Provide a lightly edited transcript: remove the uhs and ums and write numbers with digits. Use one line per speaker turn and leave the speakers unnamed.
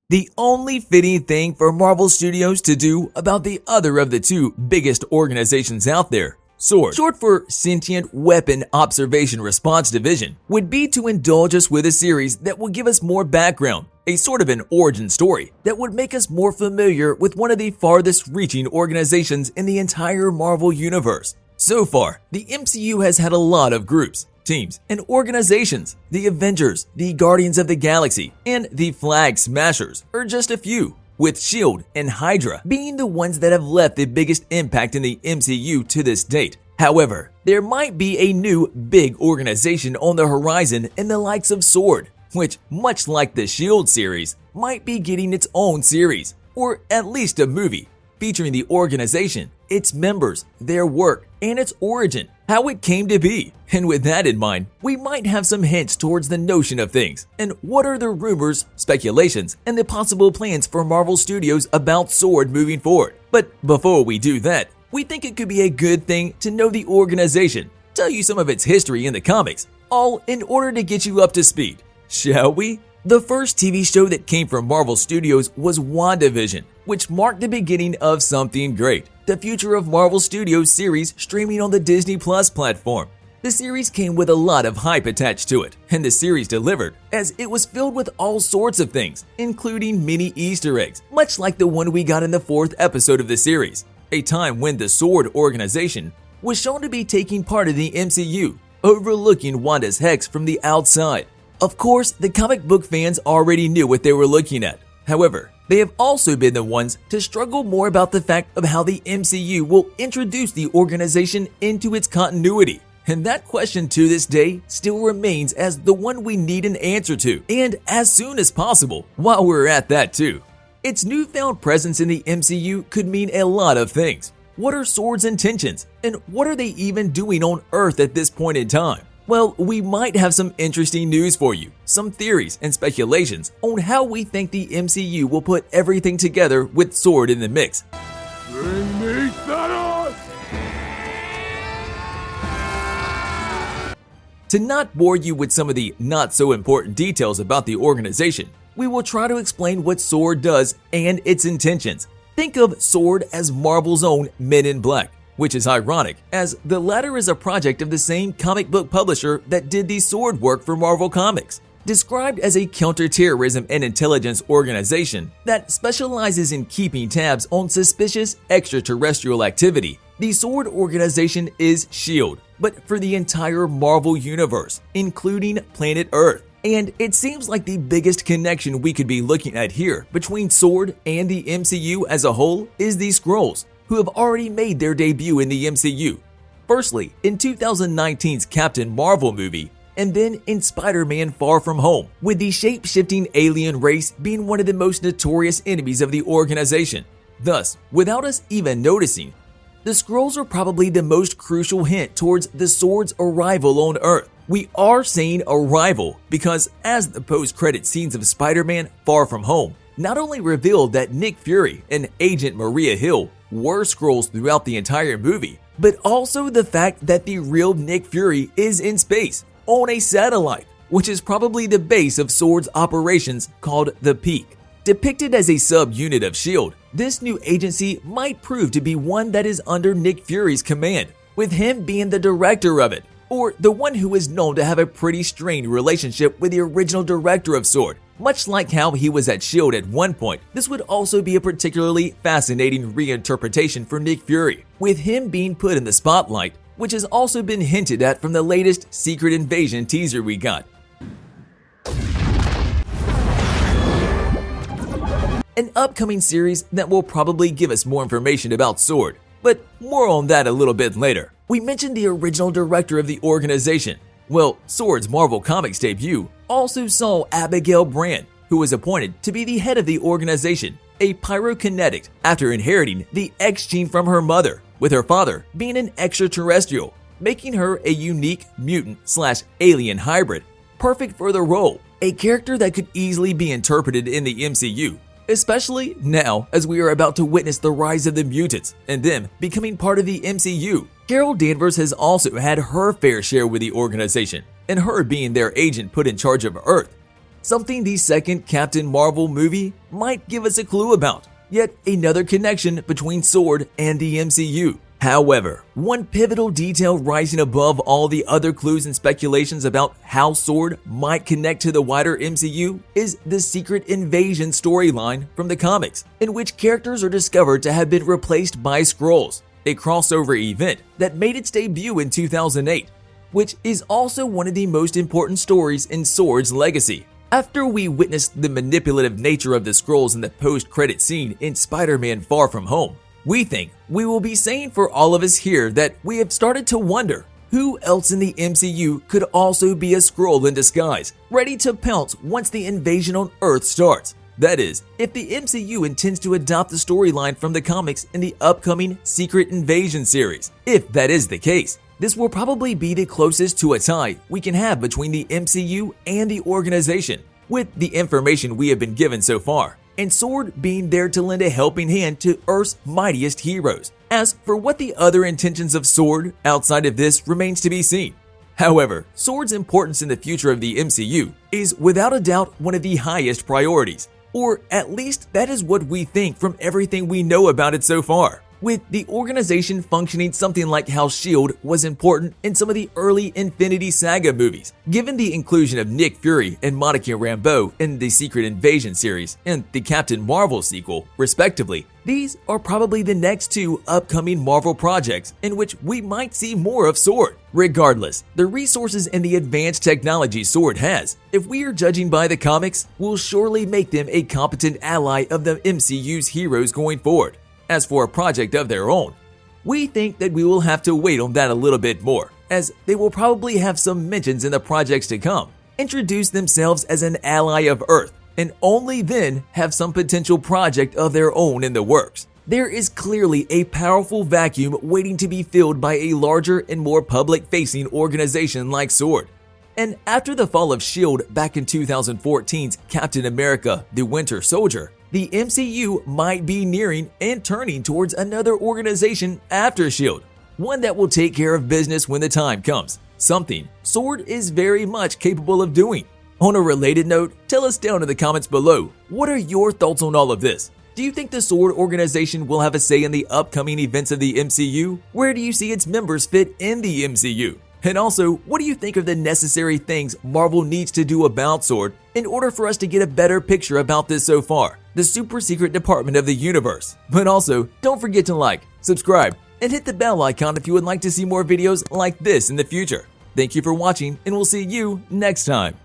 The only fitting thing for Marvel Studios to do about the other of the two biggest organizations out there, S.W.O.R.D, short for Sentient Weapon Observation Response Division, would be to indulge us with a series that will give us more background, a sort of an origin story that would make us more familiar with one of the farthest reaching organizations in the entire Marvel Universe. So far, the MCU has had a lot of groups, teams, and organizations. The Avengers, the Guardians of the Galaxy, and the Flag Smashers are just a few, with S.W.O.R.D and Hydra being the ones that have left the biggest impact in the MCU to this date. However, there might be a new big organization on the horizon in the likes of S.W.O.R.D, which, much like the S.H.I.E.L.D. series, might be getting its own series, or at least a movie, featuring the organization, its members, their work, and its origin, how it came to be. And with that in mind, we might have some hints towards the notion of things, and what are the rumors, speculations, and the possible plans for Marvel Studios about S.W.O.R.D moving forward. But before we do that, we think it could be a good thing to know the organization, tell you some of its history in the comics, all in order to get you up to speed. Shall we? The first TV show that came from Marvel Studios was WandaVision, which marked the beginning of something great, the future of Marvel Studios series streaming on the Disney Plus platform. The series came with a lot of hype attached to it, and the series delivered, as it was filled with all sorts of things, including many Easter eggs, much like the one we got in the 4th episode of the series, a time when the S.W.O.R.D organization was shown to be taking part in the MCU, overlooking Wanda's hex from the outside. Of course, the comic book fans already knew what they were looking at. However, they have also been the ones to struggle more about the fact of how the MCU will introduce the organization into its continuity. And that question to this day still remains as the one we need an answer to, and as soon as possible, while we're at that too. Its newfound presence in the MCU could mean a lot of things. What are S.W.O.R.D's intentions, and what are they even doing on Earth at this point in time? Well, we might have some interesting news for you, some theories and speculations on how we think the MCU will put everything together with S.W.O.R.D in the mix.
Bring me Thanos!
To not bore you with some of the not so important details about the organization, we will try to explain what S.W.O.R.D does and its intentions. Think of S.W.O.R.D as Marvel's own Men in Black, which is ironic, as the latter is a project of the same comic book publisher that did the S.W.O.R.D work for Marvel Comics. Described as a counterterrorism and intelligence organization that specializes in keeping tabs on suspicious extraterrestrial activity, the S.W.O.R.D organization is S.H.I.E.L.D, but for the entire Marvel Universe, including planet Earth. And it seems like the biggest connection we could be looking at here between S.W.O.R.D and the MCU as a whole is the Skrulls, who have already made their debut in the MCU. Firstly, in 2019's Captain Marvel movie, and then in Spider-Man Far From Home, with the shape-shifting alien race being one of the most notorious enemies of the organization. Thus, without us even noticing, the Skrulls are probably the most crucial hint towards the S.W.O.R.D's arrival on Earth. We are saying arrival because, as the post-credit scenes of Spider-Man Far From Home not only revealed that Nick Fury and Agent Maria Hill were Skrulls throughout the entire movie, but also the fact that the real Nick Fury is in space, on a satellite, which is probably the base of S.W.O.R.D's operations called the Peak. Depicted as a subunit of S.H.I.E.L.D, this new agency might prove to be one that is under Nick Fury's command, with him being the director of it, or the one who is known to have a pretty strained relationship with the original director of S.W.O.R.D. Much like how he was at S.H.I.E.L.D. at one point, this would also be a particularly fascinating reinterpretation for Nick Fury, with him being put in the spotlight, which has also been hinted at from the latest Secret Invasion teaser we got. An upcoming series that will probably give us more information about S.W.O.R.D, but more on that a little bit later. We mentioned the original director of the organization. Well, S.W.O.R.D's Marvel Comics debut also saw Abigail Brand, who was appointed to be the head of the organization, a pyrokinetic, after inheriting the X gene from her mother, with her father being an extraterrestrial, making her a unique mutant/alien hybrid, perfect for the role, a character that could easily be interpreted in the MCU, especially now as we are about to witness the rise of the mutants and them becoming part of the MCU. Carol Danvers has also had her fair share with the organization, and her being their agent put in charge of Earth. something the second Captain Marvel movie might give us a clue about. Yet another connection between S.W.O.R.D and the MCU. However, one pivotal detail rising above all the other clues and speculations about how S.W.O.R.D might connect to the wider MCU is the Secret Invasion storyline from the comics, in which characters are discovered to have been replaced by Skrulls, a crossover event that made its debut in 2008, which is also one of the most important stories in S.W.O.R.D's legacy. After we witnessed the manipulative nature of the Skrulls in the post-credit scene in Spider-Man Far From Home, we think we will be saying for all of us here that we have started to wonder who else in the MCU could also be a Skrull in disguise, ready to pounce once the invasion on Earth starts. That is, if the MCU intends to adopt the storyline from the comics in the upcoming Secret Invasion series. If that is the case, this will probably be the closest to a tie we can have between the MCU and the organization, with the information we have been given so far, and S.W.O.R.D being there to lend a helping hand to Earth's mightiest heroes. As for what the other intentions of S.W.O.R.D outside of this remains to be seen. However, S.W.O.R.D's importance in the future of the MCU is without a doubt one of the highest priorities, or at least that is what we think from everything we know about it so far. With the organization functioning something like how S.H.I.E.L.D. was important in some of the early Infinity Saga movies. Given the inclusion of Nick Fury and Monica Rambeau in the Secret Invasion series and the Captain Marvel sequel, respectively, these are probably the next two upcoming Marvel projects in which we might see more of S.W.O.R.D. Regardless, the resources and the advanced technology S.W.O.R.D has, if we are judging by the comics, will surely make them a competent ally of the MCU's heroes going forward. As for a project of their own, we think that we will have to wait on that a little bit more, as they will probably have some mentions in the projects to come, introduce themselves as an ally of Earth, and only then have some potential project of their own in the works. There is clearly a powerful vacuum waiting to be filled by a larger and more public-facing organization like S.W.O.R.D. And after the fall of S.H.I.E.L.D. back in 2014's Captain America: The Winter Soldier, the MCU might be nearing and turning towards another organization after S.H.I.E.L.D., one that will take care of business when the time comes, something S.W.O.R.D is very much capable of doing. On a related note, tell us down in the comments below, what are your thoughts on all of this? Do you think the S.W.O.R.D organization will have a say in the upcoming events of the MCU? Where do you see its members fit in the MCU? And also, what do you think are the necessary things Marvel needs to do about S.W.O.R.D in order for us to get a better picture about this so far, the super secret department of the universe? But also, don't forget to like, subscribe, and hit the bell icon if you would like to see more videos like this in the future. Thank you for watching, and we'll see you next time.